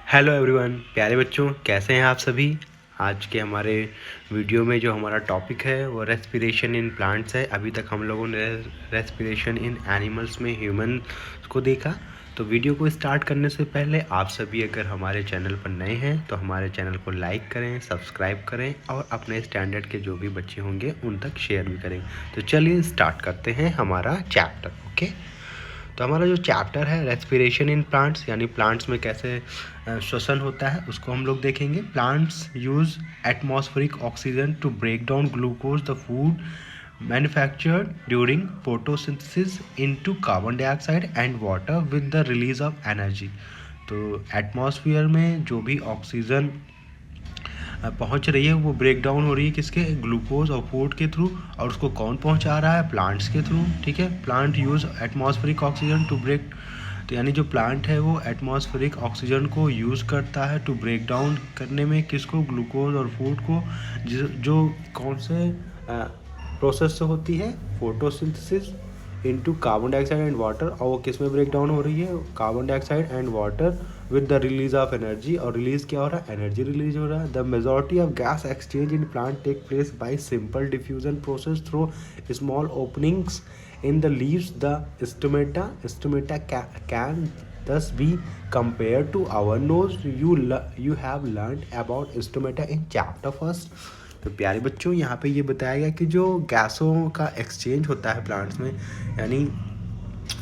Hello everyone, प्यारे बच्चों, कैसे हैं आप सभी। आज के हमारे वीडियो में जो हमारा टॉपिक है वो रेस्पिरेशन इन प्लांट्स है। अभी तक हम लोगों ने रेस्पिरेशन इन एनिमल्स में ह्यूमन को देखा। तो वीडियो को स्टार्ट करने से पहले आप सभी अगर हमारे चैनल पर नए हैं तो हमारे चैनल को लाइक करें, सब्सक्राइब करें और अपने स्टैंडर्ड के जो भी बच्चे होंगे उन तक शेयर भी करें। तो चलिए स्टार्ट करते हैं हमारा चैप्टर। ओके, तो हमारा जो चैप्टर है रेस्पिरेशन इन प्लांट्स यानी प्लांट्स में कैसे श्वसन होता है उसको हम लोग देखेंगे। Plants use atmospheric oxygen to break down glucose the food manufactured during photosynthesis into carbon dioxide and water with the release of energy. तो एटमॉस्फेयर में जो भी ऑक्सीजन पहुंच रही है वो ब्रेक डाउन हो रही है किसके, ग्लूकोज और फूड के थ्रू। और उसको कौन पहुंचा रहा है, प्लांट्स के थ्रू। ठीक है, plant use atmospheric oxygen to break, तो यानी जो प्लांट है वो एटमॉस्फेरिक ऑक्सीजन को यूज़ करता है टू ब्रेक डाउन करने में किसको, ग्लूकोज और फूड को, जो कौन से प्रोसेस से होती है, photosynthesis into carbon dioxide and water. और वो किस में ब्रेक डाउन हो रही है, carbon dioxide and water with the release of energy. और रिलीज क्या हो रहा है, एनर्जी रिलीज हो रहा है। The majority of gas exchange in plant take place by simple diffusion process through small openings in the leaves. The stomata can thus be compared to our nose. You have learned about stomata in chapter first. तो प्यारे बच्चों, यहाँ पे ये बताया गया कि जो गैसों का एक्सचेंज होता है प्लांट्स में, यानी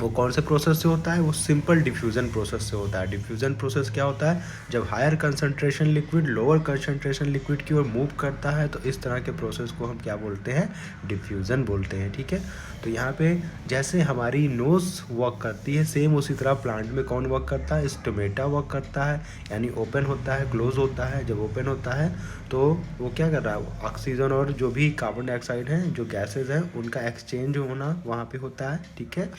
वो कौन से प्रोसेस से होता है, वो सिंपल डिफ्यूज़न प्रोसेस से होता है। डिफ्यूज़न प्रोसेस क्या होता है, जब higher concentration liquid lower concentration liquid की ओर मूव करता है तो इस तरह के प्रोसेस को हम क्या बोलते हैं, डिफ्यूज़न बोलते हैं। ठीक है, तो यहाँ पे जैसे हमारी नोज़ वर्क करती है सेम उसी तरह प्लांट में कौन वर्क करता है, स्टोमेटा वर्क करता है। यानी ओपन होता है, क्लोज होता है। जब ओपन होता है तो वो क्या कर रहा है, ऑक्सीजन और जो भी कार्बन डाइऑक्साइड हैं, जो गैसेज हैं, उनका एक्सचेंज होना वहाँ पे होता है। ठीक है,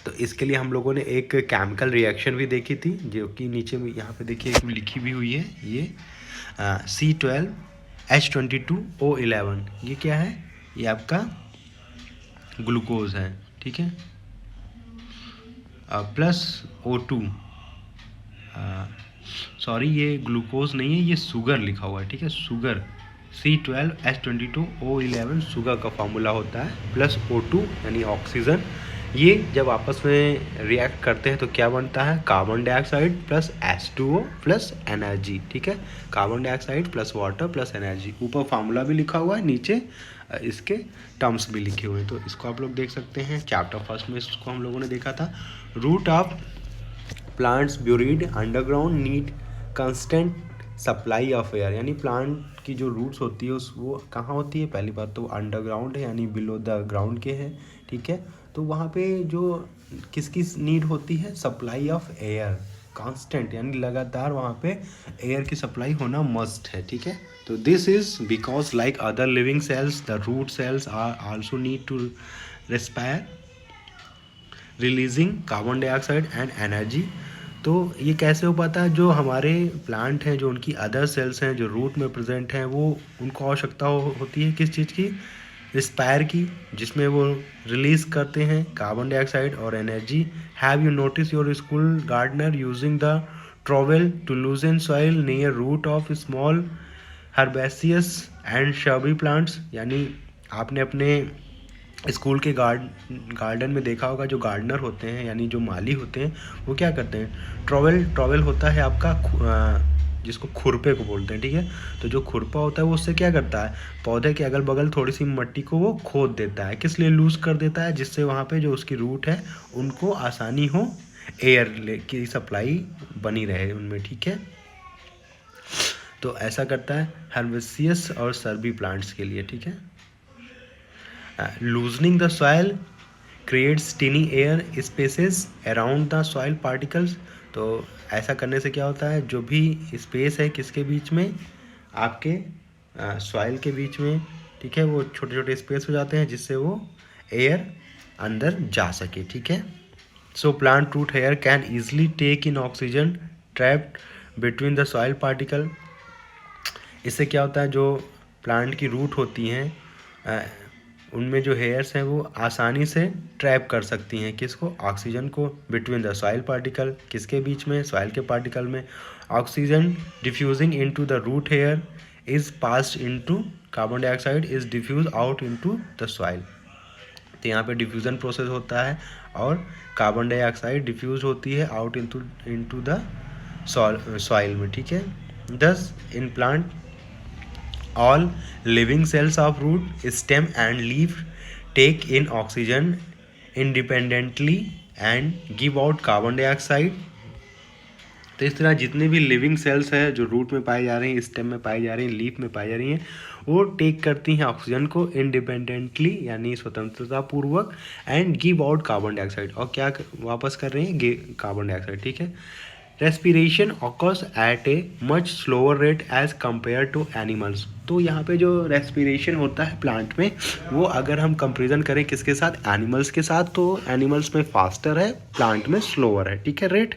तो इसके लिए हम लोगों ने एक केमिकल रिएक्शन भी देखी थी जो कि नीचे में यहाँ पे देखिए एक लिखी भी हुई है, ये C12H22O11। ये क्या है, ये आपका ग्लूकोज है। ठीक है, प्लस O2, सॉरी ये ग्लूकोज नहीं है, ये शुगर लिखा हुआ है। ठीक है, शुगर C12H22O11 शुगर का फार्मूला होता है, प्लस O2 यानी ऑक्सीजन। ये जब आपस में रिएक्ट करते हैं तो क्या बनता है, carbon dioxide plus H2O plus energy. ठीक है, carbon dioxide plus water plus energy. ऊपर फार्मूला भी लिखा हुआ है, नीचे इसके टर्म्स भी लिखे हुए हैं, तो इसको आप लोग देख सकते हैं। चैप्टर फर्स्ट में इसको हम लोगों ने देखा था। Root of plants buried underground need constant supply of air. यानी प्लांट की जो रूट्स होती है उस वो कहाँ होती है, पहली बात तो अंडरग्राउंड है यानी बिलो द ग्राउंड के है। ठीक है, तो वहाँ पे जो किसकी नीड होती है, सप्लाई ऑफ एयर कांस्टेंट, यानी लगातार वहाँ पे एयर की सप्लाई होना मस्ट है। ठीक है, तो this is because like other living cells the root cells are also need to respire releasing carbon dioxide and energy. तो ये कैसे हो पाता है, जो हमारे प्लांट हैं, जो उनकी अदर सेल्स हैं जो रूट में प्रेजेंट हैं, वो उनको आवश्यकता होती है किस चीज़ की, रिस्पायर की, जिसमें वो रिलीज करते हैं कार्बन डाइऑक्साइड और energy. Have you notice your school gardener using the trowel to loosen soil near root of small herbaceous and shrubby plants. यानी आपने अपने स्कूल के गार्डन में देखा होगा, जो गार्डनर होते हैं यानी जो माली होते हैं, वो क्या करते हैं, ट्रॉवेल होता है आपका जिसको खुरपे को बोलते हैं। ठीक है, तो जो खुरपा होता है वो उससे क्या करता है, पौधे के अगल बगल थोड़ी सी मिट्टी को वो खोद देता है। किस लिए लूज कर देता है, जिससे वहाँ पे जो उसकी रूट है उनको आसानी हो, एयर की सप्लाई बनी रहे उनमें। ठीक है, तो ऐसा करता है हर्बेसियस और सर्बी प्लांट्स के लिए। ठीक है, loosening the soil creates tiny air spaces around the soil particles। तो ऐसा करने से क्या होता है, जो भी स्पेस है किसके बीच में, आपके सॉइल के बीच में, ठीक है, वो छोटे छोटे स्पेस हो जाते हैं जिससे वो एयर अंदर जा सके। ठीक है, so plant root hair can easily take in oxygen trapped between the soil particle. इससे क्या होता है, जो प्लांट की रूट होती हैं उनमें जो हेयर्स हैं वो आसानी से ट्रैप कर सकती हैं किसको, ऑक्सीजन को, बिटवीन द सॉइल पार्टिकल, किसके बीच में, सॉइल के पार्टिकल में। Oxygen diffusing into the root hair is passed into carbon dioxide is diffuse out into the soil. तो यहाँ पे डिफ्यूज़न प्रोसेस होता है और कार्बन डाइऑक्साइड डिफ्यूज होती है आउट इनटू द सॉइल में, ठीक है। दस in plant all living cells of root, stem and leaf take in oxygen independently and give out carbon dioxide। तो इस तरह जितने भी लिविंग सेल्स हैं जो रूट में पाए जा रहे हैं, स्टेम में पाई जा रही हैं, लीफ में पाई जा रही हैं, वो टेक करती हैं ऑक्सीजन को इंडिपेंडेंटली यानी स्वतंत्रता पूर्वक and give out carbon dioxide, और क्या वापस कर रही हैं, कार्बन डाइऑक्साइड, ठीक है। Respiration occurs at a much slower rate as compare to animals. तो यहाँ पे जो रेस्पिरेशन होता है प्लांट में, वो अगर हम कंपेरिजन करें किसके साथ, एनिमल्स के साथ, तो एनिमल्स में फास्टर है, प्लांट में स्लोअर है, ठीक है, rate.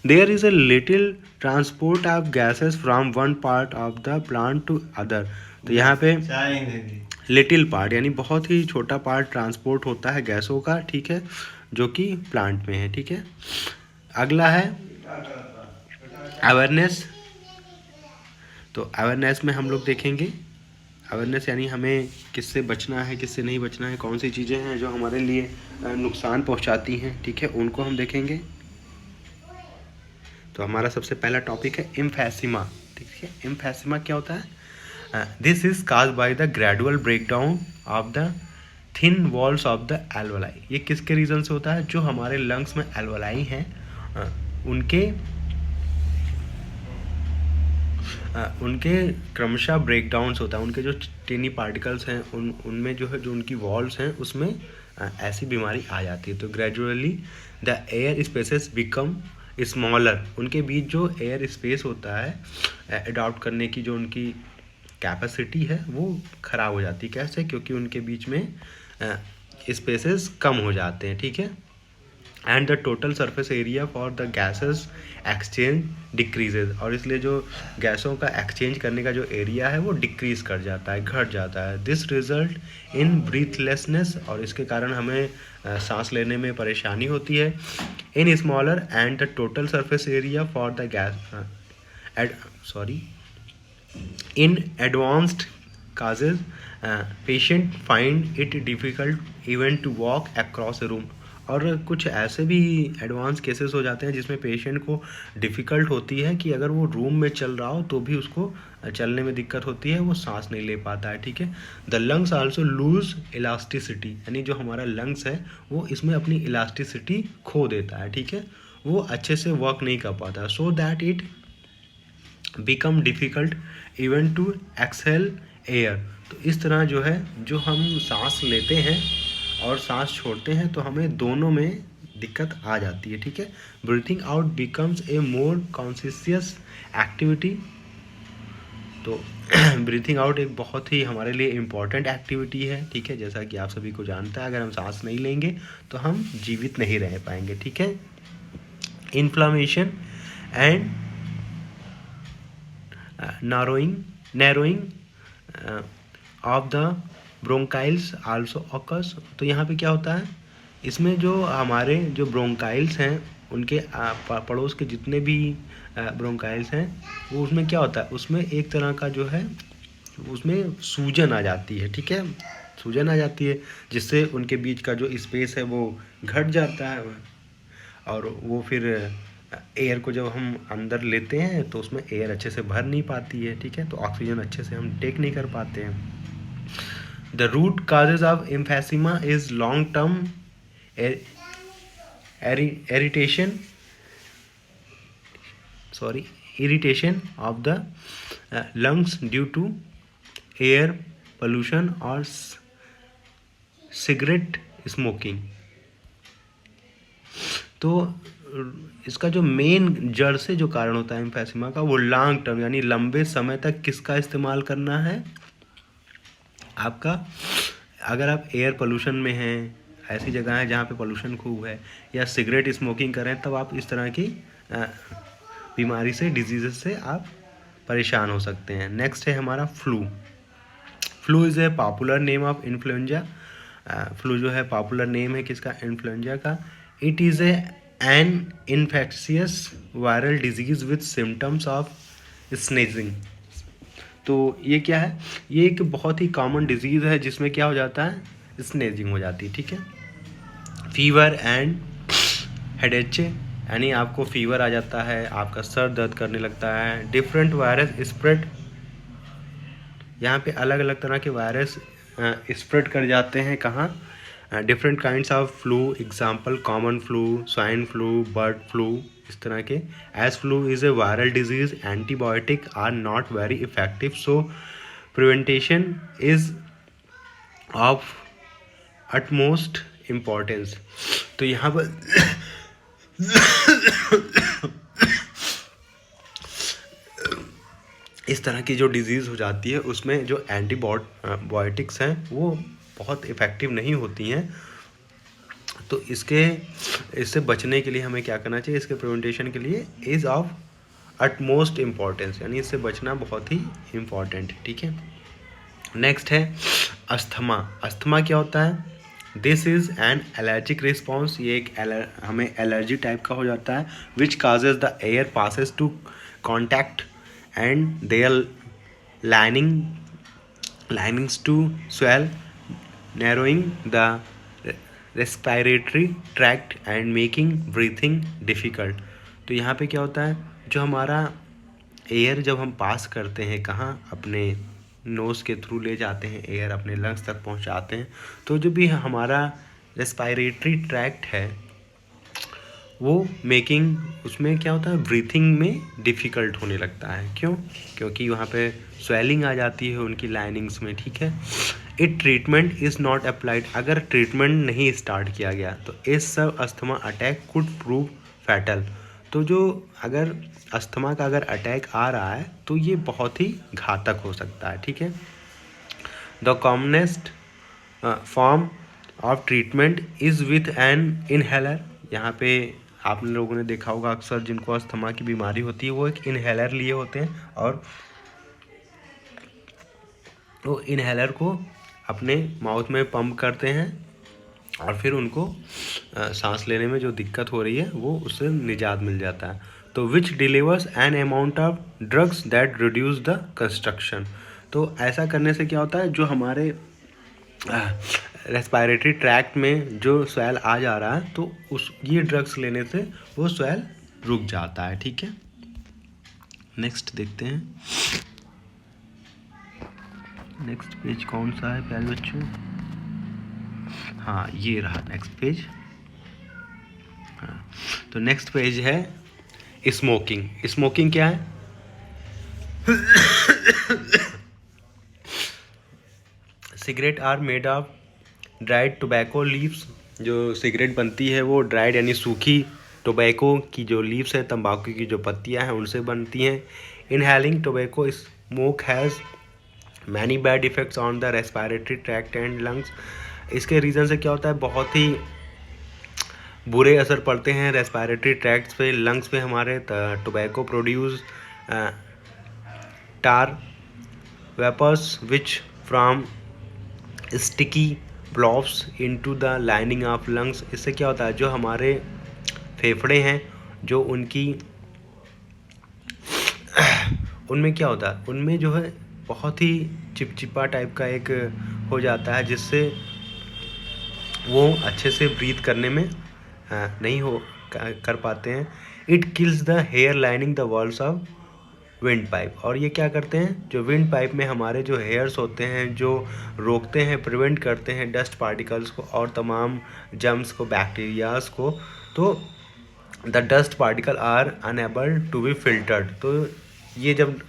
There is a little transport of gases from one part of the plant to other. तो यहाँ पे लिटिल पार्ट यानी बहुत ही छोटा पार्ट ट्रांसपोर्ट होता है गैसों का, ठीक है, जो कि प्लांट में है, ठीक है। अगला है अवेयरनेस। तो अवेयरनेस में हम लोग देखेंगे, अवेयरनेस यानी हमें किससे बचना है, किससे नहीं बचना है, कौन सी चीज़ें हैं जो हमारे लिए नुकसान पहुंचाती हैं, ठीक है, उनको हम देखेंगे। तो हमारा सबसे पहला टॉपिक है एम्फेसिमा, ठीक है। एम्फेसिमा क्या होता है, this is cause by the gradual break down of the thin walls of the alveoli. ये किसके रीज़न से होता है, जो हमारे लंग्स में एल्वोलाई हैं उनके क्रमशः ब्रेक डाउन्स होता है, उनके जो टिनी पार्टिकल्स हैं उनमें जो है, जो उनकी वॉल्स हैं उसमें ऐसी बीमारी आ जाती है। तो gradually the air spaces become smaller, उनके बीच जो एयर स्पेस होता है अडॉप्ट करने की जो उनकी कैपेसिटी है वो ख़राब हो जाती है। कैसे, क्योंकि उनके बीच में स्पेसेस कम हो जाते हैं, ठीक है। And the total surface area for the gases exchange decreases, और इसलिए जो गैसों का एक्सचेंज करने का जो एरिया है वो डिक्रीज कर जाता है, घट जाता है। दिस रिजल्ट इन ब्रीथलेसनेस, और इसके कारण हमें सांस लेने में परेशानी होती है। In smaller and the total surface area for the gas in advanced cases patient find it difficult even to walk across a room. और कुछ ऐसे भी एडवांस केसेस हो जाते हैं जिसमें पेशेंट को डिफ़िकल्ट होती है कि अगर वो रूम में चल रहा हो तो भी उसको चलने में दिक्कत होती है, वो सांस नहीं ले पाता है, ठीक है। The lungs also lose elasticity, यानी जो हमारा लंग्स है वो इसमें अपनी इलास्टिसिटी खो देता है, ठीक है, वो अच्छे से वर्क नहीं कर पाता, so that it become difficult even to exhale air. तो इस तरह जो है, जो हम सांस लेते हैं और सांस छोड़ते हैं तो हमें दोनों में दिक्कत आ जाती है, ठीक है। Breathing out becomes a more conscious activity. तो ब्रीथिंग आउट एक बहुत ही हमारे लिए इम्पॉर्टेंट एक्टिविटी है, ठीक है, जैसा कि आप सभी को जानता है, अगर हम सांस नहीं लेंगे तो हम जीवित नहीं रह पाएंगे, ठीक है। Inflammation and narrowing of the bronchioles also occurs. तो यहाँ पे क्या होता है, इसमें जो हमारे जो ब्रोंकाइल्स हैं उनके पड़ोस के जितने भी ब्रोंकाइल्स हैं वो उसमें क्या होता है, उसमें एक तरह का जो है उसमें सूजन आ जाती है, ठीक है, सूजन आ जाती है, जिससे उनके बीच का जो स्पेस है वो घट जाता है, और वो फिर एयर को जब हम अंदर लेते हैं तो उसमें एयर अच्छे से भर नहीं पाती है, ठीक है, तो ऑक्सीजन अच्छे से हम टेक नहीं कर पाते हैं। The root causes of emphysema is long-term irritation of the lungs due to air pollution or cigarette smoking। तो इसका जो मेन जड़ से जो कारण होता है एम्फेसिमा का, वो लॉन्ग टर्म यानी लंबे समय तक किसका इस्तेमाल करना है आपका, अगर आप एयर पोल्यूशन में हैं, ऐसी जगह है जहाँ पे पोल्यूशन खूब है, या सिगरेट स्मोकिंग करें, तब आप इस तरह की बीमारी से, डिजीज़ से आप परेशान हो सकते हैं। नेक्स्ट है हमारा flu. Flu is A popular name of influenza. Flu जो है पॉपुलर नेम है किसका, इन्फ्लुएंजा का। It is N infectious viral disease with symptoms of स्नेजिंग। तो ये क्या है, ये एक बहुत ही कॉमन डिजीज़ है जिसमें क्या हो जाता है, स्नेजिंग हो जाती है, ठीक है। फीवर एंड हेडेचे, यानी आपको फीवर आ जाता है, आपका सर दर्द करने लगता है। डिफरेंट वायरस स्प्रेड, यहाँ पे अलग अलग तरह के वायरस स्प्रेड कर जाते हैं कहाँ, different kinds of flu, example common flu, swine flu, bird flu, इस तरह के। As flu is a viral disease, antibiotic are not very effective, so prevention is of utmost importance. तो यहाँ पर इस तरह की जो डिज़ीज़ हो जाती है उसमें जो एंटीबायोटिक्स हैं वो बहुत इफ़ेक्टिव नहीं होती हैं। तो इससे बचने के लिए हमें क्या करना चाहिए, इसके प्रिवेंटेशन के लिए इज़ ऑफ अटमोस्ट इम्पॉर्टेंस, यानी इससे बचना बहुत ही इम्पॉर्टेंट है, ठीक है। नेक्स्ट है अस्थमा। अस्थमा क्या होता है, this is an allergic response, ये एक हमें एलर्जी टाइप का हो जाता है, which causes the air passes to contact and their linings to swell, narrowing the respiratory tract and making breathing difficult। तो यहाँ पे क्या होता है, जो हमारा एयर जब हम पास करते हैं कहाँ, अपने नोज़ के थ्रू ले जाते हैं एयर, अपने लंग्स तक पहुँचाते हैं, तो जो भी हमारा रेस्पिरेटरी ट्रैक्ट है वो मेकिंग, उसमें क्या होता है, ब्रीथिंग में डिफ़िकल्ट होने लगता है। क्यों, क्योंकि वहाँ पे स्वेलिंग आ जाती है उनकी लाइनिंग्स में, ठीक है। It treatment is not applied, अगर ट्रीटमेंट नहीं स्टार्ट किया गया तो इस सब asthma attack could prove fatal. तो जो अगर अस्थमा का अगर अटैक आ रहा है तो ये बहुत ही घातक हो सकता है, ठीक है। The commonest form of treatment is with an inhaler. यहाँ पे आप लोगों ने देखा होगा अक्सर जिनको अस्थमा की बीमारी होती है वो एक इनहेलर लिए होते हैं और वो इनहेलर को अपने माउथ में पंप करते हैं और फिर उनको सांस लेने में जो दिक्कत हो रही है वो उससे निजात मिल जाता है। तो which delivers an amount of drugs that reduce the construction. तो ऐसा करने से क्या होता है, जो हमारे रेस्पिरेटरी ट्रैक्ट में जो स्वेल आ जा रहा है तो ये ड्रग्स लेने से वो स्वेल रुक जाता है, ठीक है। नेक्स्ट देखते हैं, नेक्स्ट पेज कौन सा है प्यारे बच्चों, हाँ ये रहा नेक्स्ट पेज। हाँ, तो नेक्स्ट पेज है स्मोकिंग। स्मोकिंग क्या है, cigarette are made of dried tobacco leaves. जो सिगरेट बनती है वो ड्राइड यानी सूखी टोबैको की जो लीव्स है, तंबाकू की जो पत्तियां हैं उनसे बनती हैं। Inhaling tobacco smoke has many bad effects on the respiratory tract and lungs. इसके रीज़न से क्या होता है, बहुत ही बुरे असर पड़ते हैं रेस्पिरेटरी ट्रैक्ट्स पे, लंग्स पे हमारे। Tobacco produce tar vapours which from sticky blobs into the lining of lungs. इससे क्या होता है, जो हमारे फेफड़े हैं जो उनमें क्या होता है, उनमें जो है बहुत ही चिपचिपा टाइप का एक हो जाता है जिससे वो अच्छे से ब्रीथ करने में नहीं कर पाते हैं। It kills the hair lining the walls of wind pipe. और ये क्या करते हैं, जो विंड पाइप में हमारे जो हेयर्स होते हैं जो रोकते हैं, प्रिवेंट करते हैं डस्ट पार्टिकल्स को और तमाम जर्म्स को, बैक्टीरियाज को, तो the dust particle are unable to be filtered. तो ये जब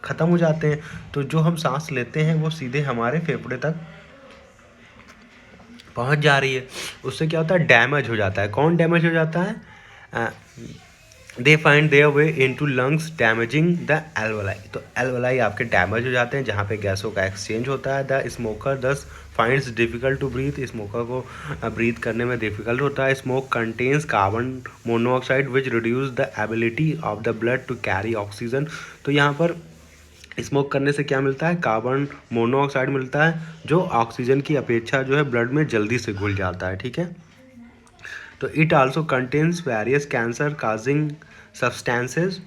ख़त्म हो जाते हैं तो जो हम सांस लेते हैं वो सीधे हमारे फेफड़े तक पहुंच जा रही है। उससे क्या होता है, डैमेज हो जाता है। कौन डैमेज हो जाता है, they find their way into lungs damaging the alveoli. तो एल्वोलाई आपके डैमेज हो जाते हैं जहाँ पे गैसों का एक्सचेंज होता है। The smoker thus finds difficult to breathe. Smoker को ब्रीथ करने में डिफ़िकल्ट होता है। Smoke contains carbon monoxide which reduce the ability of the blood to carry oxygen. तो यहाँ पर स्मोक करने से क्या मिलता है, कार्बन मोनोऑक्साइड मिलता है जो ऑक्सीजन की अपेक्षा जो है ब्लड में जल्दी से घुल जाता है, ठीक है। तो it also contains various cancer causing substances.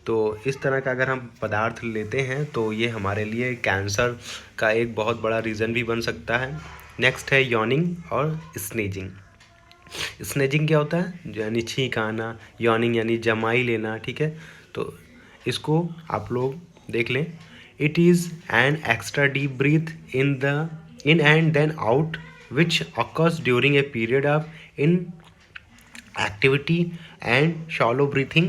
तो इस तरह का अगर हम पदार्थ लेते हैं तो ये हमारे लिए कैंसर का एक बहुत बड़ा रीज़न भी बन सकता है। नेक्स्ट है यॉनिंग और स्नीजिंग। स्नेजिंग क्या होता है, यानी छींक आना, यॉनिंग यानी जमाई लेना, ठीक है। तो इसको आप लोग देख लें। It is an extra deep breath in and then out which occurs during a period of in activity and shallow breathing.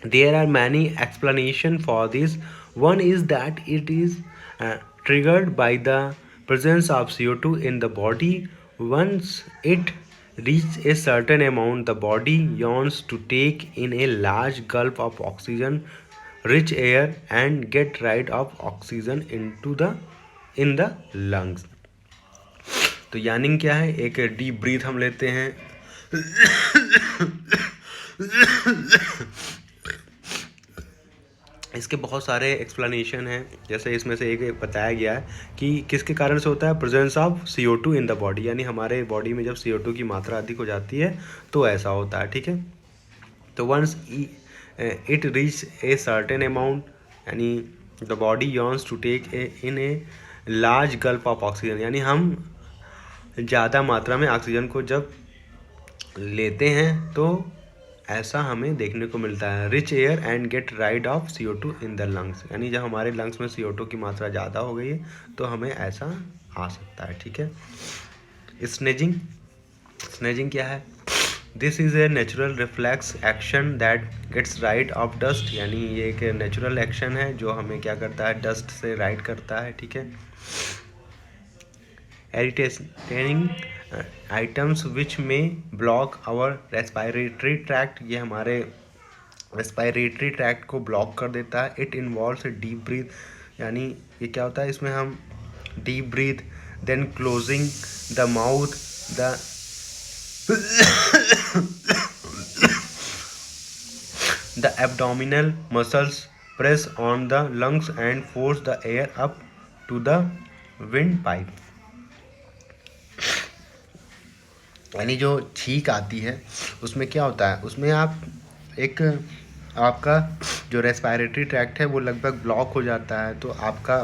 There are many explanations for this. One is that it is triggered by the presence of CO2 in the body. Once it reaches a certain amount, the body yearns to take in a large gulp of oxygen rich air and get rid of oxygen in the lungs. तो यानिंग क्या है, एक deep breath हम लेते हैं इसके बहुत सारे एक्सप्लेनेशन हैं, जैसे इसमें से एक बताया गया है कि किसके कारण से होता है, presence of CO2 in the body, यानी हमारे बॉडी में जब CO2 की मात्रा अधिक हो जाती है तो ऐसा होता है, ठीक है। तो once it reach a certain amount, यानी the body yawns to take in a large gulp of oxygen, यानी हम ज़्यादा मात्रा में ऑक्सीजन को जब लेते हैं तो ऐसा हमें देखने को मिलता है। Rich air and get rid of CO2 in the lungs, यानी जब हमारे लंग्स में CO2 की मात्रा ज़्यादा हो गई है तो हमें ऐसा आ सकता है, ठीक है। स्नेजिंग, स्नेजिंग क्या है, this is a natural reflex action that gets rid of dust, यानी ये एक नेचुरल एक्शन है जो हमें क्या करता है, डस्ट से राइड करता है, ठीक है। इरिटेटिंग आइटम्स विच में ब्लॉक आवर रेस्पिरेटरी ट्रैक्ट, ये हमारे रेस्पिरेटरी ट्रैक्ट को ब्लॉक कर देता है। It involves a deep breath, यानी ये क्या होता है, इसमें हम deep breath then closing the mouth, the abdominal muscles press on the lungs and force the air up to the wind pipe, यानी जो छींक आती है उसमें क्या होता है, उसमें आप एक आपका जो रेस्पिरेटरी ट्रैक्ट है वो लगभग ब्लॉक हो जाता है, तो आपका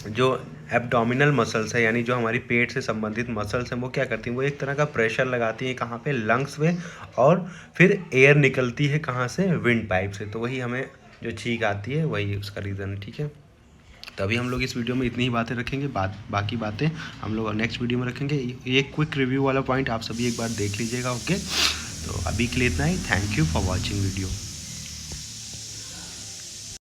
जो एब्डोमिनल मसल्स है, यानी जो हमारी पेट से संबंधित मसल्स हैं, वो क्या करती हैं, वो एक तरह का प्रेशर लगाती हैं कहाँ पे, लंग्स में, और फिर एयर निकलती है कहाँ से, विंड पाइप से, तो वही हमें जो छींक आती है वही उसका रीज़न है, ठीक है। तभी हम लोग इस वीडियो में इतनी ही बातें रखेंगे, बाकी बातें हम लोग नेक्स्ट वीडियो में रखेंगे। ये क्विक रिव्यू वाला पॉइंट आप सभी एक बार देख लीजिएगा, ओके। तो अभी के लिए इतना ही, thank you for watching video.